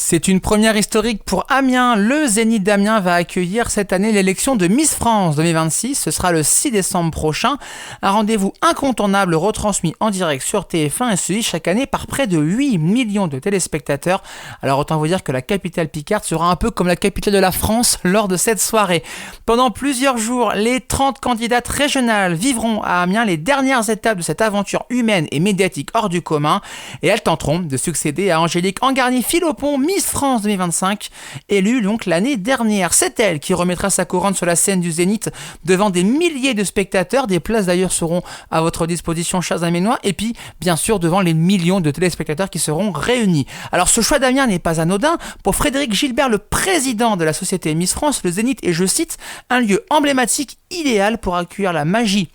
C'est une première historique pour Amiens. Le Zénith d'Amiens va accueillir cette année l'élection de Miss France 2026. Ce sera le 6 décembre prochain. Un rendez-vous incontournable retransmis en direct sur TF1 et suivi chaque année par près de 8 millions de téléspectateurs. Alors autant vous dire que la capitale picarde sera un peu comme la capitale de la France lors de cette soirée. Pendant plusieurs jours, les 30 candidates régionales vivront à Amiens les dernières étapes de cette aventure humaine et médiatique hors du commun. Et elles tenteront de succéder à Angélique Angarny-Philopon, Miss France 2025, élue donc l'année dernière. C'est elle qui remettra sa couronne sur la scène du Zénith devant des milliers de spectateurs. Des places d'ailleurs seront à votre disposition, chers Amiénois, et puis bien sûr devant les millions de téléspectateurs qui seront réunis. Alors ce choix d'Amiens n'est pas anodin. Pour Frédéric Gilbert, le président de la société Miss France, le Zénith est, je cite, un lieu emblématique idéal pour accueillir la magie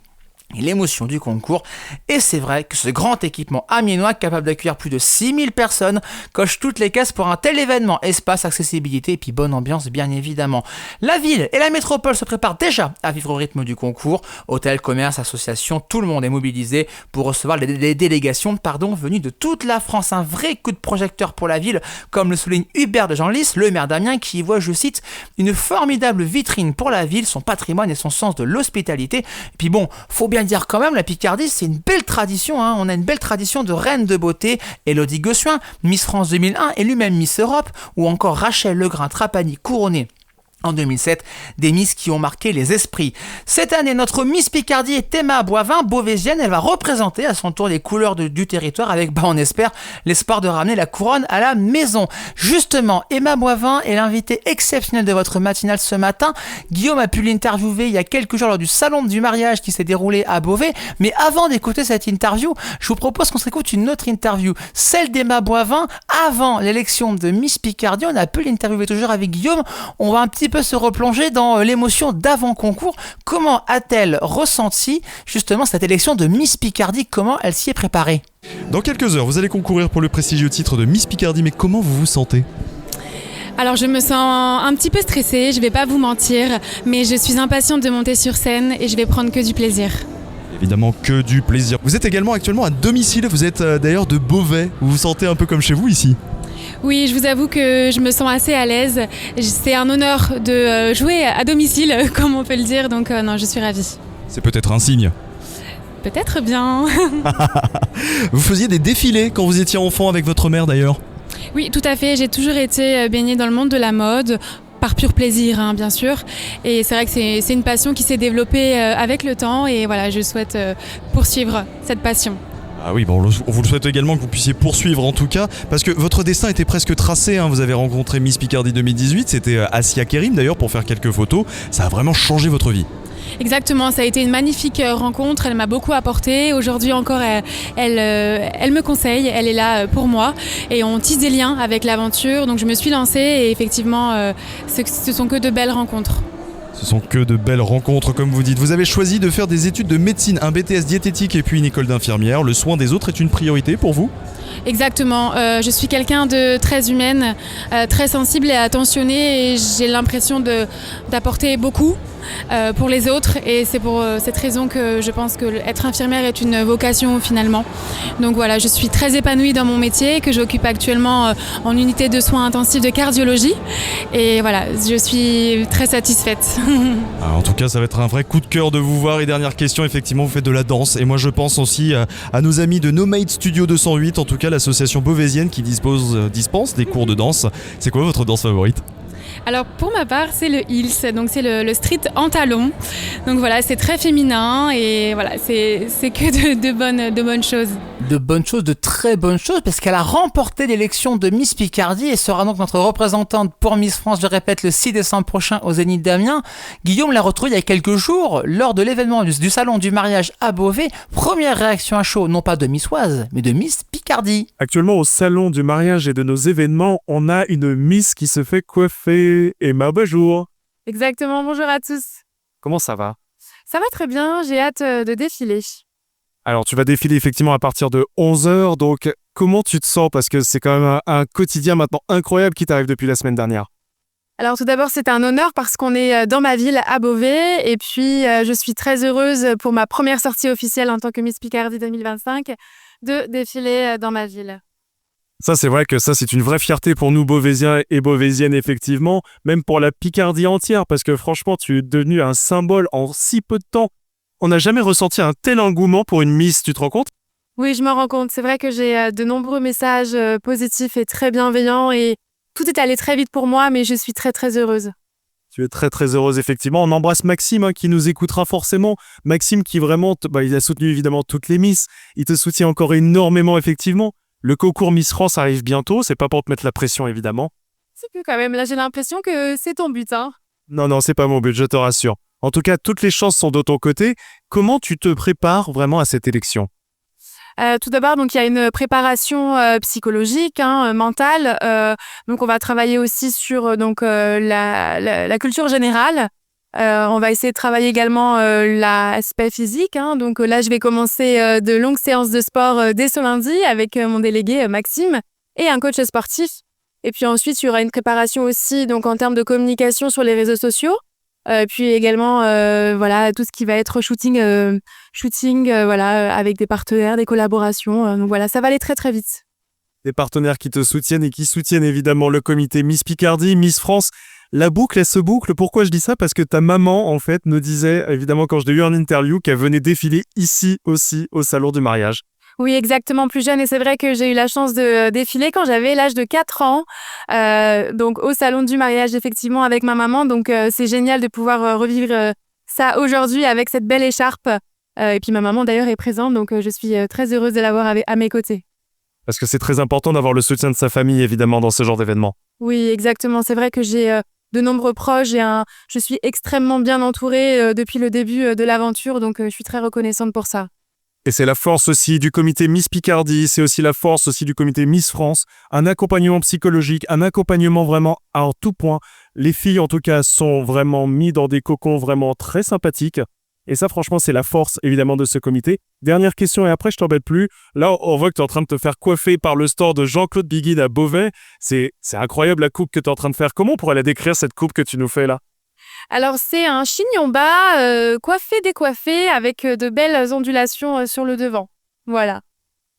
et l'émotion du concours. Et c'est vrai que ce grand équipement amiénois, capable d'accueillir plus de 6000 personnes, coche toutes les cases pour un tel événement. Espace, accessibilité et puis bonne ambiance bien évidemment. La ville et la métropole se préparent déjà à vivre au rythme du concours. Hôtels, commerces, associations, tout le monde est mobilisé pour recevoir les délégations venues de toute la France. Un vrai coup de projecteur pour la ville, comme le souligne Hubert de Genlis, le maire d'Amiens, qui y voit, je cite, une formidable vitrine pour la ville, son patrimoine et son sens de l'hospitalité. Et puis bon, faut bien dire quand même, la Picardie, c'est une belle tradition, hein. On a une belle tradition de reine de beauté. Élodie Gossuin, Miss France 2001, élue même Miss Europe, ou encore Rachel Legrain-Trapani, couronnée en 2007, des Miss qui ont marqué les esprits. Cette année, notre Miss Picardie est Emma Boivin, beauvaisienne. Elle va représenter à son tour les couleurs du territoire avec, on espère, l'espoir de ramener la couronne à la maison. Justement, Emma Boivin est l'invitée exceptionnelle de votre matinale ce matin. Guillaume a pu l'interviewer il y a quelques jours lors du salon du mariage qui s'est déroulé à Beauvais. Mais avant d'écouter cette interview, je vous propose qu'on s'écoute une autre interview, celle d'Emma Boivin avant l'élection de Miss Picardie. On a pu l'interviewer toujours avec Guillaume. On va un petit peu se replonger dans l'émotion d'avant-concours. Comment a-t-elle ressenti justement cette élection de Miss Picardie? Comment elle s'y est préparée? Dans quelques heures, vous allez concourir pour le prestigieux titre de Miss Picardie, mais comment vous vous sentez ? Alors je me sens un petit peu stressée, je vais pas vous mentir, mais je suis impatiente de monter sur scène et je vais prendre que du plaisir. Évidemment que du plaisir. Vous êtes également actuellement à domicile, vous êtes d'ailleurs de Beauvais, vous vous sentez un peu comme chez vous ici ? Oui, je vous avoue que je me sens assez à l'aise. C'est un honneur de jouer à domicile, comme on peut le dire, donc non, je suis ravie. C'est peut-être un signe. Peut-être bien. Vous faisiez des défilés quand vous étiez enfant avec votre mère d'ailleurs ? Oui, tout à fait. J'ai toujours été baignée dans le monde de la mode, par pur plaisir, hein, bien sûr. Et c'est vrai que c'est une passion qui s'est développée avec le temps et voilà, je souhaite poursuivre cette passion. Ah oui, bon, on vous le souhaite également que vous puissiez poursuivre en tout cas, parce que votre destin était presque tracé, hein. Vous avez rencontré Miss Picardie 2018, c'était Assia Kerim d'ailleurs pour faire quelques photos, ça a vraiment changé votre vie. Exactement, ça a été une magnifique rencontre, elle m'a beaucoup apporté. Aujourd'hui encore, elle me conseille, elle est là pour moi et on tisse des liens avec l'aventure. Donc je me suis lancée et effectivement, ce sont que de belles rencontres. Ce sont que de belles rencontres, comme vous dites. Vous avez choisi de faire des études de médecine, un BTS diététique et puis une école d'infirmière. Le soin des autres est une priorité pour vous ? Exactement, je suis quelqu'un de très humaine, très sensible et attentionnée et j'ai l'impression d'apporter beaucoup pour les autres et c'est pour cette raison que je pense que être infirmière est une vocation finalement. Donc voilà, je suis très épanouie dans mon métier que j'occupe actuellement en unité de soins intensifs de cardiologie et voilà, je suis très satisfaite. En tout cas, ça va être un vrai coup de cœur de vous voir. Et dernière question, effectivement, vous faites de la danse et moi je pense aussi à nos amis de No Made Studio 208, en tout cas l'association beauvaisienne qui dispense des cours de danse. C'est quoi votre danse favorite ? Alors pour ma part, c'est le heels, donc c'est le street en talons. Donc voilà, c'est très féminin et voilà, c'est que de bonnes choses. De bonnes choses, de très bonnes choses, parce qu'elle a remporté l'élection de Miss Picardie et sera donc notre représentante pour Miss France, je répète, le 6 décembre prochain au Zénith d'Amiens. Guillaume l'a retrouvée il y a quelques jours lors de l'événement du salon du mariage à Beauvais. Première réaction à chaud, non pas de Miss Oise, mais de Miss Picardie. Actuellement, au salon du mariage et de nos événements, on a une Miss qui se fait coiffer. Emma, bonjour. Exactement, bonjour à tous. Comment ça va ? Ça va très bien, j'ai hâte de défiler. Alors, tu vas défiler effectivement à partir de 11h, donc comment tu te sens ? Parce que c'est quand même un quotidien maintenant incroyable qui t'arrive depuis la semaine dernière. Alors tout d'abord, c'est un honneur parce qu'on est dans ma ville à Beauvais et puis je suis très heureuse pour ma première sortie officielle en tant que Miss Picardie 2025 de défiler dans ma ville. Ça, c'est vrai que ça, c'est une vraie fierté pour nous, Beauvaisiens et Beauvaisiennes, effectivement, même pour la Picardie entière, parce que franchement, tu es devenu un symbole en si peu de temps. On n'a jamais ressenti un tel engouement pour une Miss, tu te rends compte? Oui, je me rends compte. C'est vrai que j'ai de nombreux messages positifs et très bienveillants et tout est allé très vite pour moi, mais je suis très très heureuse. Tu es très très heureuse, effectivement. On embrasse Maxime, qui nous écoutera forcément. Maxime qui vraiment, il a soutenu évidemment toutes les Miss. Il te soutient encore énormément, effectivement. Le concours Miss France arrive bientôt. C'est pas pour te mettre la pression, évidemment. C'est que quand même, là j'ai l'impression que c'est ton but, hein. Non, c'est pas mon but, je te rassure. En tout cas, toutes les chances sont de ton côté. Comment tu te prépares vraiment à cette élection? Tout d'abord, donc il y a une préparation psychologique, mentale. Donc on va travailler aussi sur la culture générale. On va essayer de travailler également l'aspect physique. Donc là, je vais commencer de longues séances de sport dès ce lundi avec mon délégué Maxime et un coach sportif. Et puis ensuite, il y aura une préparation aussi donc en termes de communication sur les réseaux sociaux. Puis également tout ce qui va être shooting avec des partenaires, des collaborations. Donc voilà, ça va aller très très vite. Des partenaires qui te soutiennent et qui soutiennent évidemment le comité Miss Picardie, Miss France. La boucle, elle se boucle. Pourquoi je dis ça? Parce que ta maman, en fait, me disait, évidemment, quand je l'ai eu en interview, qu'elle venait défiler ici aussi, au salon du mariage. Oui, exactement, plus jeune. Et c'est vrai que j'ai eu la chance de défiler quand j'avais l'âge de 4 ans. Donc au salon du mariage, effectivement, avec ma maman. Donc c'est génial de pouvoir revivre ça aujourd'hui avec cette belle écharpe. Et puis ma maman, d'ailleurs, est présente. Donc je suis très heureuse de l'avoir à mes côtés. Parce que c'est très important d'avoir le soutien de sa famille, évidemment, dans ce genre d'événement. Oui, exactement. C'est vrai que j'ai de nombreux proches. Je suis extrêmement bien entourée depuis le début de l'aventure. Donc je suis très reconnaissante pour ça. Et c'est la force aussi du comité Miss Picardie, c'est aussi la force aussi du comité Miss France, un accompagnement psychologique, un accompagnement vraiment en tout point. Les filles, en tout cas, sont vraiment mises dans des cocons vraiment très sympathiques. Et ça, franchement, c'est la force, évidemment, de ce comité. Dernière question, et après, je t'embête plus. Là, on voit que tu es en train de te faire coiffer par le store de Jean-Claude Biguide à Beauvais. C'est incroyable, la coupe que tu es en train de faire. Comment on pourrait la décrire, cette coupe que tu nous fais là? Alors, c'est un chignon bas, coiffé, décoiffé, avec de belles ondulations sur le devant. Voilà.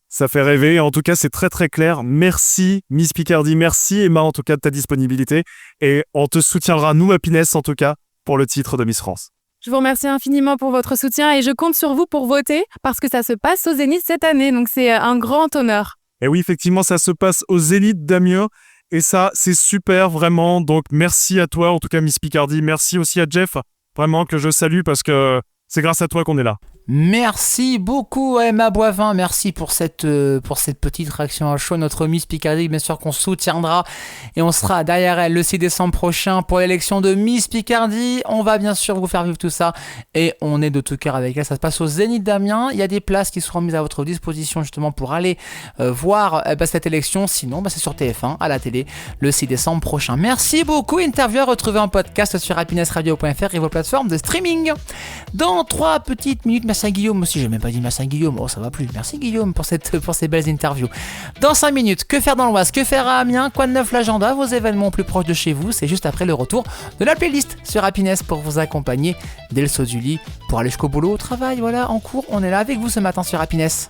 Ça fait rêver. En tout cas, c'est très très clair. Merci Miss Picardie, merci Emma, en tout cas, de ta disponibilité. Et on te soutiendra, nous, Happiness, en tout cas, pour le titre de Miss France. Je vous remercie infiniment pour votre soutien et je compte sur vous pour voter parce que ça se passe au Zénith cette année. Donc, c'est un grand honneur. Et oui, effectivement, ça se passe au Zénith d'Amiens. Et ça, c'est super, vraiment. Donc, merci à toi, en tout cas, Miss Picardie. Merci aussi à Jeff, vraiment, que je salue parce que c'est grâce à toi qu'on est là. Merci beaucoup Emma Boivin, merci pour cette petite réaction à chaud. Notre Miss Picardie, bien sûr qu'on soutiendra et on sera derrière elle le 6 décembre prochain pour l'élection de Miss Picardie. On va bien sûr vous faire vivre tout ça et on est de tout cœur avec elle. Ça se passe au Zénith d'Amiens. Il y a des places qui seront mises à votre disposition justement pour aller voir cette élection. Sinon, c'est sur TF1 à la télé le 6 décembre prochain. Merci beaucoup. Interview à retrouver en podcast sur happinessradio.fr et vos plateformes de streaming. Dans 3 petites minutes, merci à Guillaume aussi, j'ai même pas dit merci à Guillaume, ça va plus, merci Guillaume pour ces belles interviews. Dans 5 minutes, que faire dans l'Oise, que faire à Amiens, quoi de neuf l'agenda, vos événements plus proches de chez vous, c'est juste après le retour de la playlist sur Happiness pour vous accompagner dès le saut du lit, pour aller jusqu'au boulot, au travail, voilà, en cours, on est là avec vous ce matin sur Happiness.